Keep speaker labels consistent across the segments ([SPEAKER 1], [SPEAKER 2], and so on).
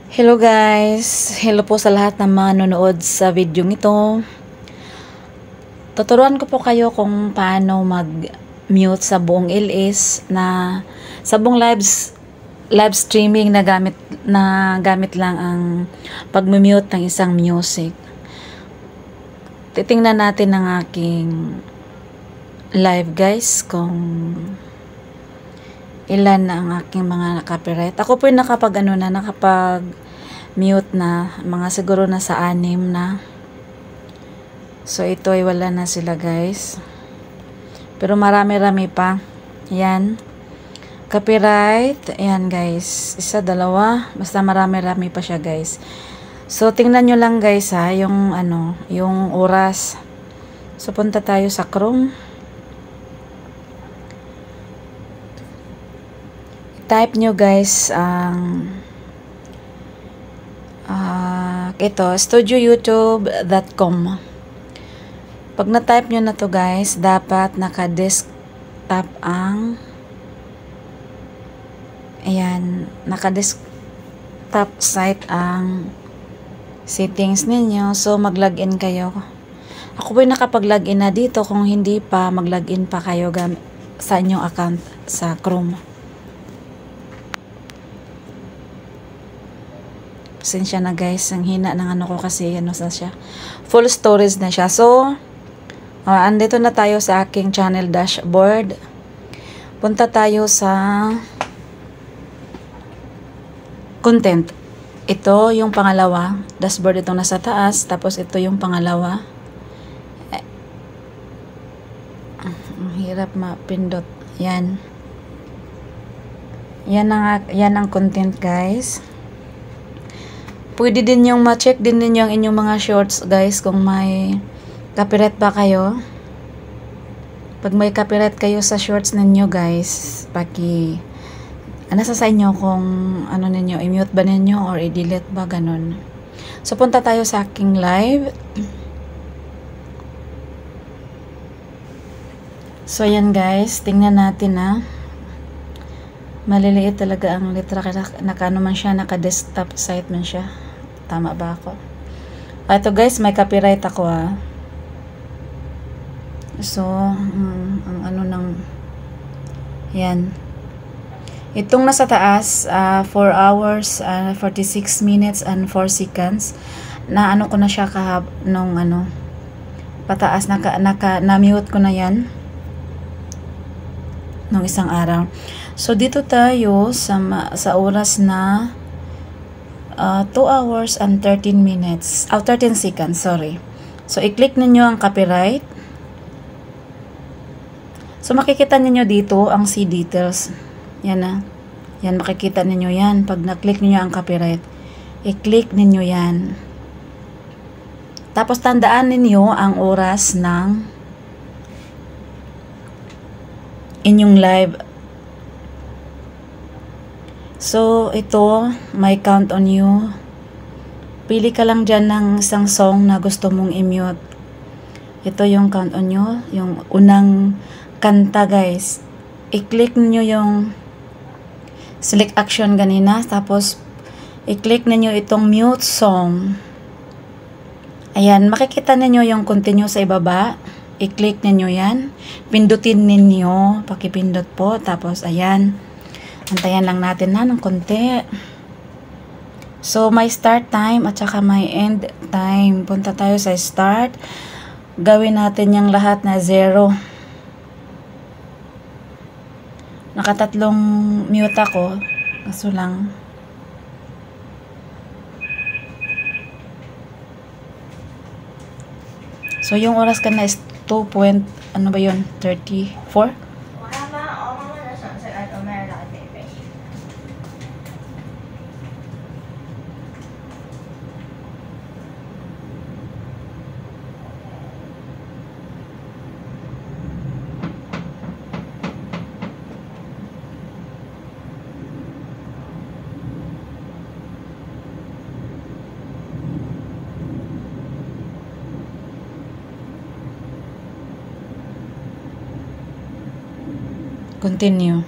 [SPEAKER 1] Hello guys! Hello po sa lahat ng mga nanonood sa video ito. Tuturuan ko po kayo kung paano mag-mute sa buong LS na sa buong live streaming na gamit lang ang pag-mute ng isang music. Titingnan natin ang aking live guys kung ilan na ang aking mga copyright. Ako po yung nakapag-mute na, mga siguro na sa 6 na. So, ito ay wala na sila guys. Pero marami-rami pa. Yan. Copyright. Ayan guys. Isa, dalawa. Basta marami-rami pa siya guys. So, tingnan nyo lang guys ha, yung oras. So, punta tayo sa Chrome. Type nyo guys ang ito, studioyoutube.com. Pag na-type nyo na to guys, dapat naka-desktop ang naka-desktop site ang settings ninyo. So, mag-login kayo. Ako po yung nakapag-login na dito. Kung hindi pa, mag-login pa kayo sa inyong account sa Chrome. Pasensya na guys, ang hina ng ko kasi na siya. Full storage na siya. So, andito na tayo sa aking channel dashboard. Punta tayo sa content. Ito yung pangalawa. Dashboard itong nasa taas. Tapos ito yung pangalawa. Ang hirap mapindot. Yan. Yan ang content guys. Pwede din yung ma-check din ninyo ang inyong mga shorts guys kung may copyright ba kayo. Pag may copyright kayo sa shorts ninyo guys, nasa sa inyo kung ano ninyo, i-mute ba ninyo or i-delete ba, ganun. So punta tayo sa aking live. So yan guys, tingnan natin na. Maliliit talaga ang litra, naka-ano man siya, naka-desktop site man siya. Tama ba ako? Ito guys, may copyright ako ha. So, ang ano yan. Itong nasa taas, 4 hours, 46 minutes and 4 seconds. Na ano ko na siya pataas, na-mute ko na yan. Nung isang araw. So, dito tayo sa oras na 2 hours and 13 minutes. 13 seconds, sorry. So, i-click ninyo ang copyright. So, makikita ninyo dito ang see details. Yan na. Yan, makikita ninyo yan. Pag na-click ninyo ang copyright, i-click ninyo yan. Tapos, tandaan ninyo ang oras ng inyong live. So, ito, may count on you. Pili ka lang dyan ng isang song na gusto mong i-mute. Ito yung count on you. Yung unang kanta, guys. I-click niyo yung select action ganina. Tapos, i-click niyo itong mute song. Ayan, makikita niyo yung continue sa ibaba. I-click niyo yan. Pindutin ninyo. Pakipindot po. Tapos, ayan. Antayan lang natin na ng konti. So, may start time at saka may end time. Punta tayo sa start. Gawin natin yung lahat na 0. Nakatatlong mute ako. Kaso lang. So, yung oras ka na is 2. Ano ba yun? 34? Continue.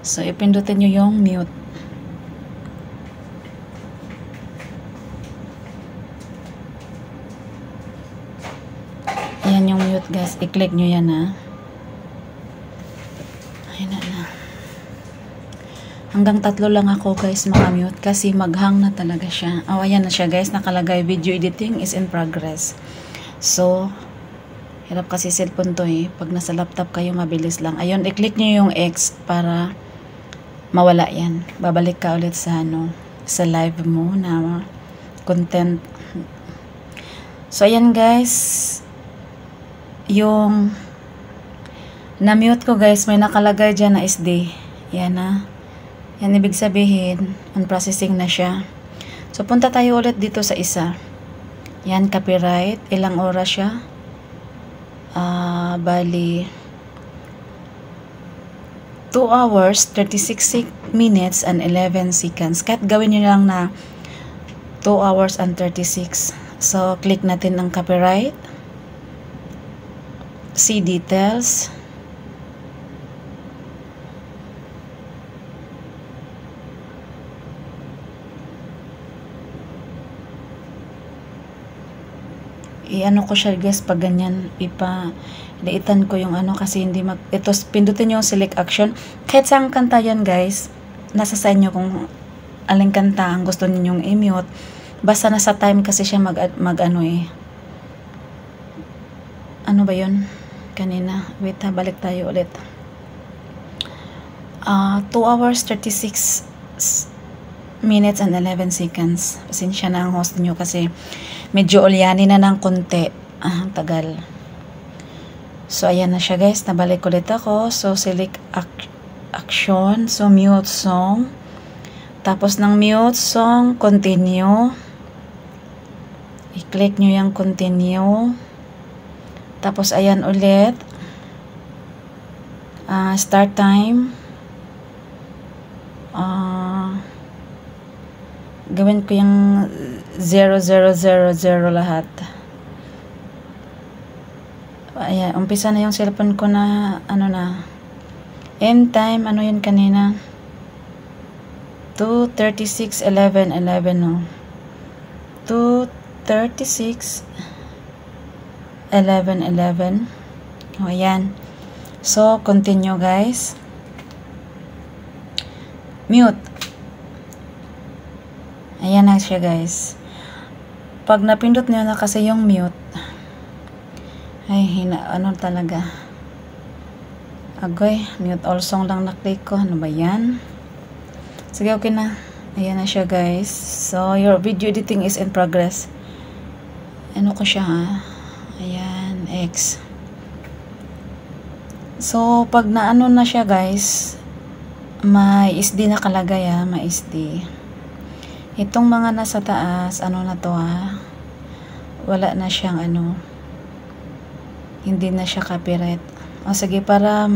[SPEAKER 1] So, ipindutin nyo yung mute. Ayan yung mute guys. I-click nyo yan ha. Ayan na. Hanggang 3 lang ako guys makamute kasi maghang na talaga siya. Oh, ayan na siya guys. Nakalagay video editing is in progress. So, hirap kasi cellphone to eh. Pag nasa laptop kayo, mabilis lang. Ayun, i-click nyo yung X para mawala yan. Babalik ka ulit sa sa live mo na content. So, ayan guys. Yung na-mute ko guys, may nakalagay dyan na SD. Yan na. Yan ibig sabihin, on processing na siya. So, punta tayo ulit dito sa isa. Yan, copyright. Ilang oras siya? Bali 2 hours, 36 minutes and 11 seconds. Kahit gawin nyo lang na 2 hours and 36. So, click natin ang copyright. See details. I-ano ko siya guys pag ganyan, liitan ko yung kasi hindi ito, pindutin yung select action. Kahit saan kanta yan guys, nasa sa inyo kung aling kanta ang gusto ninyong i-mute. Basta nasa time kasi siya ano ba yun kanina, wait ha, balik tayo ulit. 2 hours 36 minutes and 11 seconds. Pasensya na ang host nyo kasi medyo ulyani na ng konti. Tagal. So, ayan na siya guys. Nabalik ulit ako. So, select action. So, mute song. Tapos ng mute song, continue. I-click nyo yung continue. Tapos, ayan ulit. Start time. Gawin ko yung 0000 lahat. Ayan, umpisa na yung cellphone ko na end time, yun kanina 2:36:11 no. 2:36:11. Ayan. So, continue guys. Mute. Ayan na siya guys. Pag napindot nyo na kasi yung mute, ay talaga. Agoy, mute all song lang na-click ko. Ano ba yan? Sige, okay na. Ayan na siya guys. So, your video editing is in progress. Ano ko siya ha? Ayan, X. So, pag na siya guys, may SD nakalagay ha, may SD. Itong mga nasa taas, na to ha, wala na siyang hindi na siya copyright. O sige, para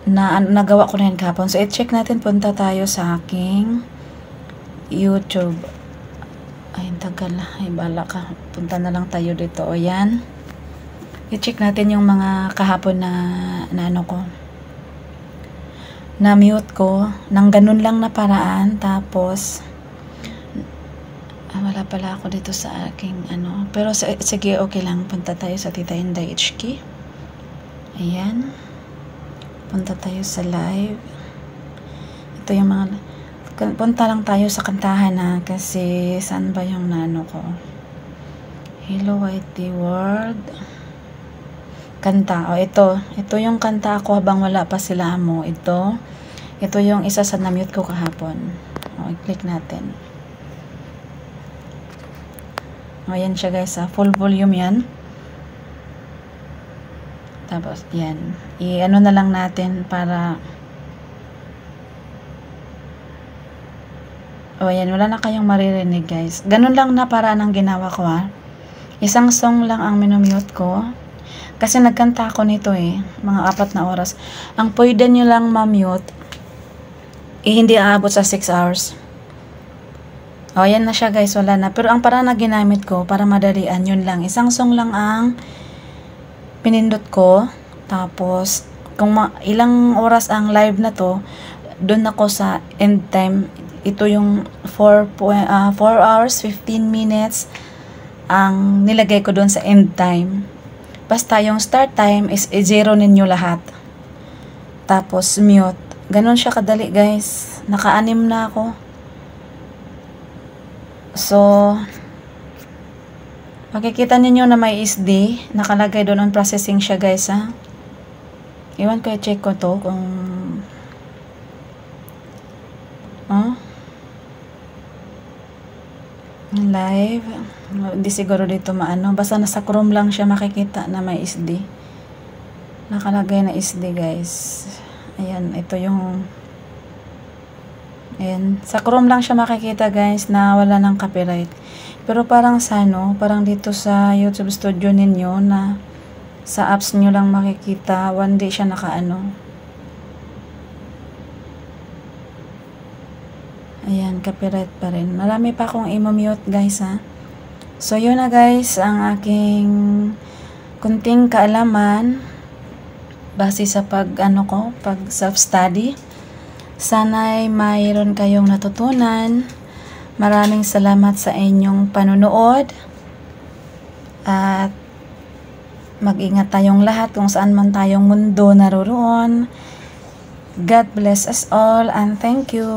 [SPEAKER 1] nagawa ko na yan kahapon. So, i-check natin, punta tayo sa aking YouTube. Ay, tagal. Ay, bala ka. Punta na lang tayo dito. O, yan. I-check natin yung mga kahapon na ko. Na-mute ko ng ganun lang na paraan. Tapos, wala pala ako dito sa aking Pero, sige, okay lang. Punta tayo sa Tita Inday HK. Ayan. Punta tayo sa live. Ito yung mga... Punta lang tayo sa kantahan na kasi saan ba yung ko? Hello, Whitey World. Kanta. O, ito. Ito yung kanta ako habang wala pa sila mo. Ito yung isa sa na-mute ko kahapon. O, i-click natin. O, yan siya guys. Full volume yan. Tapos, yan. Na lang natin para... O, yan. Wala na kayong maririnig guys. Ganun lang na paraan ang ginawa ko ha. Isang song lang ang minumute ko. Kasi nagkanta ako nito mga 4 na oras. Ang pwede nyo lang ma-mute, hindi aabot sa 6 hours. O, yan na siya guys, wala na. Pero ang paraan na ginamit ko, para madalian, yun lang. Isang song lang ang pinindot ko. Tapos, kung ilang oras ang live na to, doon ako sa end time. Ito yung 4 hours, 15 minutes, ang nilagay ko doon sa end time. Basta yung start time is i-zero ninyo lahat. Tapos mute. Ganon siya kadali guys. Naka-anim na ako. So, makikita ninyo na may SD. Nakalagay doon on processing siya guys ha. Iwan ko i-check ko to kung live. Hindi siguro dito maano. Basta nasa Chrome lang siya makikita na may SD. Nakalagay na SD guys. Ayan, ito yung ayan. Sa Chrome lang siya makikita guys na wala ng copyright. Pero parang sa ano, parang dito sa YouTube Studio ninyo na sa apps nyo lang makikita. One day siya nakaano. Ayan, copyright pa rin. Marami pa akong i-mute guys ha. So yun na guys ang aking kunting kaalaman base sa pag self-study. Sana'y mayroon kayong natutunan. Maraming salamat sa inyong panunood. At mag-ingat tayong lahat kung saan man tayong mundo naroroon. God bless us all and thank you.